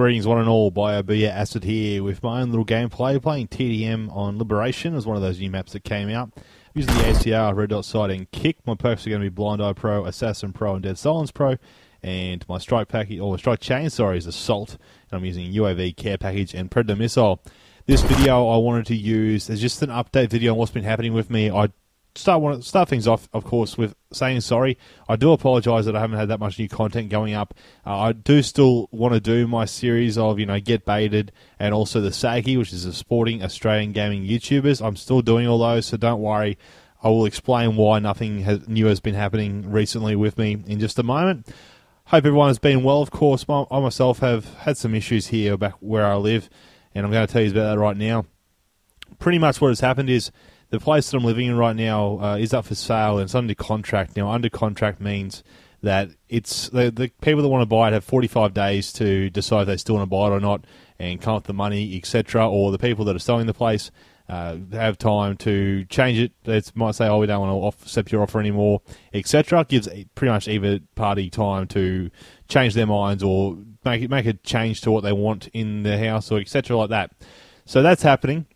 Greetings one and all, BioBia Acid here with my own little gameplay, playing TDM on Liberation as one of those new maps that came out. Using the ACR, Red Dot Sight and Kick. My perks are going to be Blind Eye Pro, Assassin Pro and Dead Silence Pro. And my strike package, or strike chain, sorry, is Assault. And I'm using UAV Care Package and Predator Missile. This video I wanted to use as just an update video on what's been happening with me. I want to start things off, of course, with saying sorry. I do apologise that I haven't had that much new content going up. I do still want to do my series of, Get Baited and also the Sagi, which is a sporting Australian gaming YouTubers. I'm still doing all those, so don't worry. I will explain why nothing new has been happening recently with me in just a moment. Hope everyone has been well, of course. I myself have had some issues here back where I live, and I'm going to tell you about that right now. Pretty much what has happened is the place that I'm living in right now is up for sale and it's under contract. Now, under contract means that it's the people that want to buy it have 45 days to decide if they still want to buy it or not and come up with the money, etc. Or the people that are selling the place have time to change it. They might say, oh, we don't want to accept your offer anymore, etc. Gives pretty much either party time to change their minds or make a change to what they want in their house or etc. like that. So that's happening.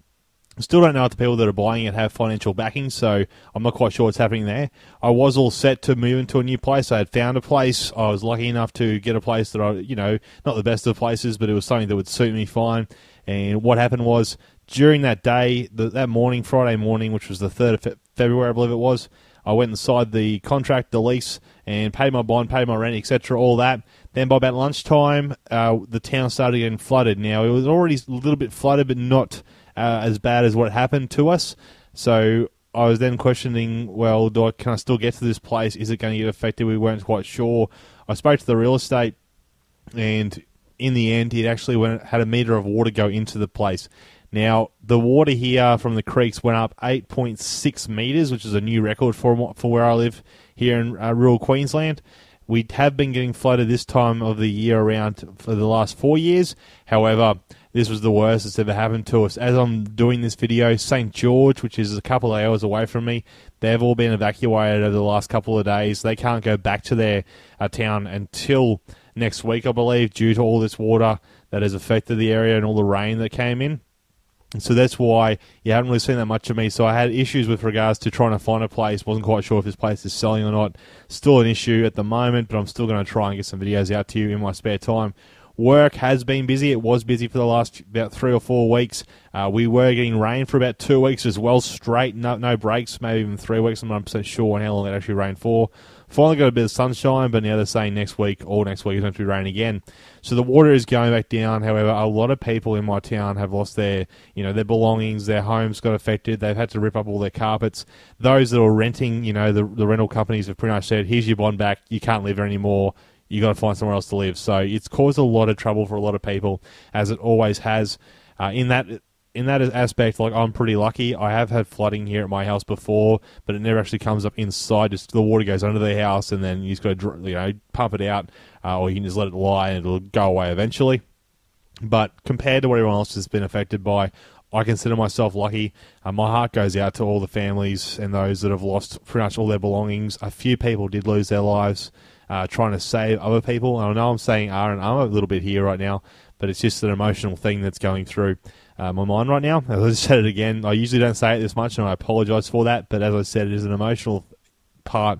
Still don't know if the people that are buying it have financial backing, so I'm not quite sure what's happening there. I was all set to move into a new place. I had found a place. I was lucky enough to get a place that not the best of places, but it was something that would suit me fine. And what happened was, during that day, that morning, Friday morning, which was the 3rd of February, I believe it was, I went and signed the contract, the lease, and paid my bond, paid my rent, etc., all that. Then by about lunchtime, the town started getting flooded. Now, it was already a little bit flooded, but not as bad as what happened to us. So I was then questioning, well, can I still get to this place? Is it going to get affected? We weren't quite sure. I spoke to the real estate, and in the end, he actually had a meter of water go into the place. Now, the water here from the creeks went up 8.6 meters, which is a new record for where I live here in rural Queensland. We have been getting flooded this time of the year around for the last 4 years. However, this was the worst that's ever happened to us. As I'm doing this video, St. George, which is a couple of hours away from me, they've all been evacuated over the last couple of days. They can't go back to their town until next week, I believe, due to all this water that has affected the area and all the rain that came in. And so that's why you haven't really seen that much of me. So I had issues with regards to trying to find a place. Wasn't quite sure if this place is selling or not. Still an issue at the moment, but I'm still going to try and get some videos out to you in my spare time. Work has been busy. It was busy for the last about 3 or 4 weeks. We were getting rain for about 2 weeks as well, straight, no breaks, maybe even 3 weeks. I'm not 100% sure on how long it actually rained for. Finally got a bit of sunshine, but now they're saying next week is going to be raining again. So the water is going back down. However, a lot of people in my town have lost their belongings. Their homes got affected. They've had to rip up all their carpets. Those that are renting, the rental companies have pretty much said, here's your bond back. You can't live there anymore. You got to find somewhere else to live. So it's caused a lot of trouble for a lot of people, as it always has. In that aspect, like, I'm pretty lucky. I have had flooding here at my house before, but it never actually comes up inside. Just the water goes under the house, and then you just got to pump it out, or you can just let it lie and it'll go away eventually. But compared to what everyone else has been affected by, I consider myself lucky. My heart goes out to all the families and those that have lost pretty much all their belongings. A few people did lose their lives trying to save other people. I know I'm saying I'm a little bit here right now, but it's just an emotional thing that's going through my mind right now. As I said it again, I usually don't say it this much, and I apologise for that, but as I said, it is an emotional time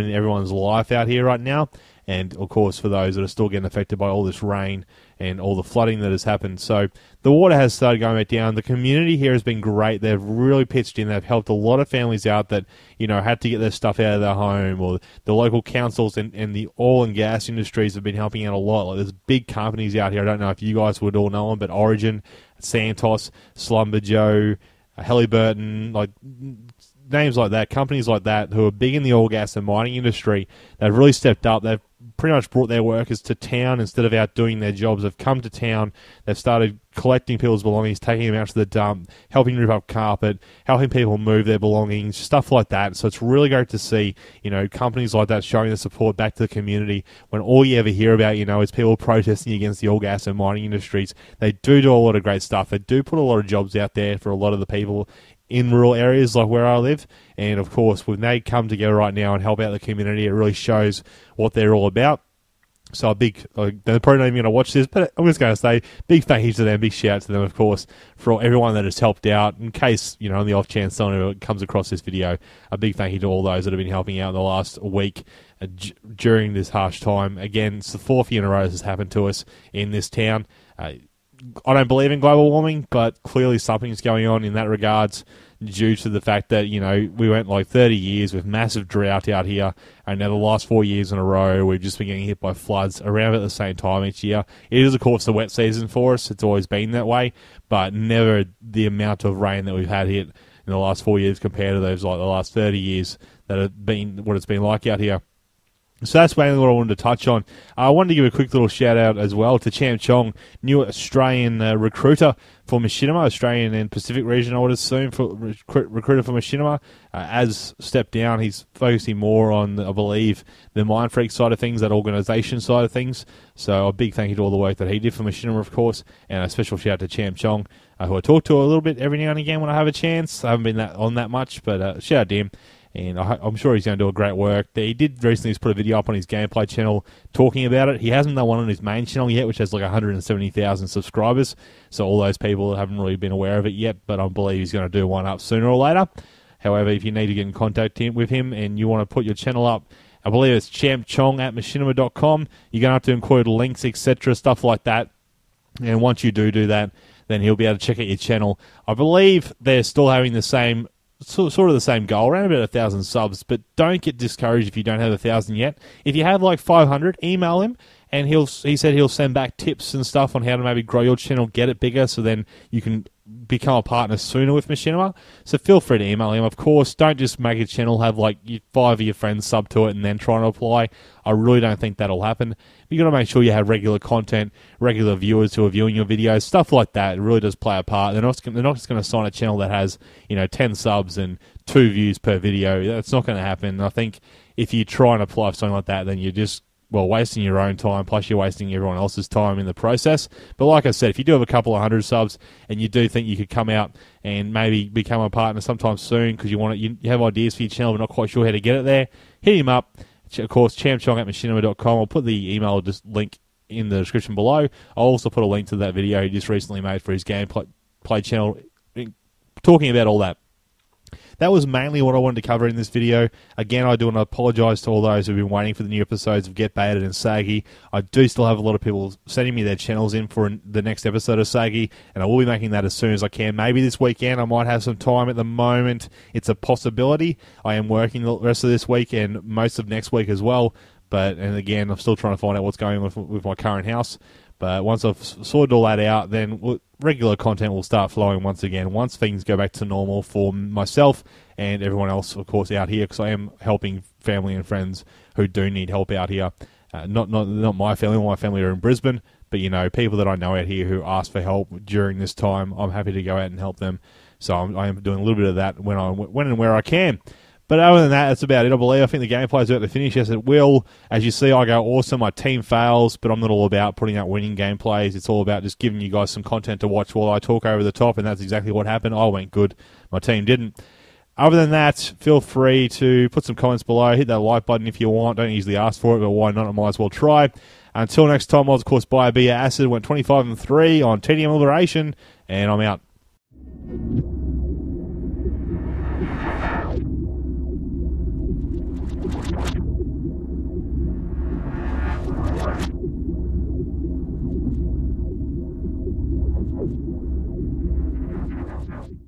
in everyone's life out here right now. And, of course, for those that are still getting affected by all this rain and all the flooding that has happened. So the water has started going back down. The community here has been great. They've really pitched in. They've helped a lot of families out that, had to get their stuff out of their home. Or the local councils and the oil and gas industries have been helping out a lot. Like, there's big companies out here. I don't know if you guys would all know them, but Origin, Santos, Slumberjoe, Halliburton, names like that, companies like that who are big in the oil, gas and mining industry. They've really stepped up. They've pretty much brought their workers to town instead of out doing their jobs. They've come to town. They've started collecting people's belongings, taking them out to the dump, helping rip up carpet, helping people move their belongings, stuff like that. So it's really great to see, companies like that showing their support back to the community when all you ever hear about, is people protesting against the oil, gas and mining industries. They do a lot of great stuff. They do put a lot of jobs out there for a lot of the people in rural areas like where I live. And of course, when they come together right now and help out the community, it really shows what they're all about. So a big, they're probably not even going to watch this, but I'm just going to say big thank you to them, big shout out to them, of course, for everyone that has helped out. In case, on the off chance someone comes across this video, a big thank you to all those that have been helping out in the last week during this harsh time. Again, it's the 4th year in a row this has happened to us in this town. I don't believe in global warming, but clearly something's going on in that regards, due to the fact that, we went like 30 years with massive drought out here, and now the last 4 years in a row, we've just been getting hit by floods around at the same time each year. It is, of course, the wet season for us. It's always been that way, but never the amount of rain that we've had hit in the last 4 years compared to those, like the last 30 years that have been what it's been like out here. So that's mainly what I wanted to touch on. I wanted to give a quick little shout out as well to Champ Chong, new Australian recruiter for Machinima, Australian and Pacific region, I would assume, for recruiter for Machinima. As stepped down, he's focusing more on, I believe, the Mind Freak side of things, that organisation side of things. So a big thank you to all the work that he did for Machinima, of course, and a special shout out to Champ Chong, who I talk to a little bit every now and again when I have a chance. I haven't been on that much, but shout out to him. And I'm sure he's going to do a great work. He did recently just put a video up on his gameplay channel talking about it. He hasn't done one on his main channel yet, which has like 170,000 subscribers. So all those people haven't really been aware of it yet, but I believe he's going to do one up sooner or later. However, if you need to get in contact with him and you want to put your channel up, I believe it's champchong@machinima.com. You're going to have to include links, etc., stuff like that. And once you do that, then he'll be able to check out your channel. I believe they're still having the same sort of the same goal, around about 1,000 subs, but don't get discouraged if you don't have 1,000 yet. If you have like 500, email him, and he said he'll send back tips and stuff on how to maybe grow your channel, get it bigger, so then you can become a partner sooner with Machinima. So feel free to email him. Of course, don't just make a channel, have like 5 of your friends sub to it, and then try and apply. I really don't think that'll happen. You've got to make sure you have regular content, regular viewers who are viewing your videos, stuff like that. It really does play a part. They're not just going to sign a channel that has 10 subs and 2 views per video. That's not going to happen. I think if you try and apply for something like that, then you're just wasting your own time, plus you're wasting everyone else's time in the process. But like I said, if you do have a couple of 100 subs and you do think you could come out and maybe become a partner sometime soon because you have ideas for your channel but not quite sure how to get it there, hit him up. Of course, champchong@machinima.com. I'll put the email link in the description below. I'll also put a link to that video he just recently made for his gameplay channel, talking about all that. That was mainly what I wanted to cover in this video. Again, I do want to apologise to all those who have been waiting for the new episodes of Get Baited and Saggy. I do still have a lot of people sending me their channels in for the next episode of Saggy, and I will be making that as soon as I can. Maybe this weekend. I might have some time at the moment. It's a possibility. I am working the rest of this week and most of next week as well. And again, I'm still trying to find out what's going on with my current house. But once I've sorted all that out, then regular content will start flowing once again, once things go back to normal for myself and everyone else, of course, out here, because I am helping family and friends who do need help out here. Not my family. All my family are in Brisbane, but, people that I know out here who ask for help during this time, I'm happy to go out and help them. So I am doing a little bit of that when and where I can. But other than that, that's about it, I believe. I think the gameplay is about to finish. Yes, it will. As you see, I go awesome. My team fails, but I'm not all about putting out winning gameplays. It's all about just giving you guys some content to watch while I talk over the top, and that's exactly what happened. I went good. My team didn't. Other than that, feel free to put some comments below. Hit that like button if you want. Don't usually ask for it, but why not? I might as well try. Until next time, I was, of course, by a beer acid. Went 25-3 on TDM Liberation, and I'm out.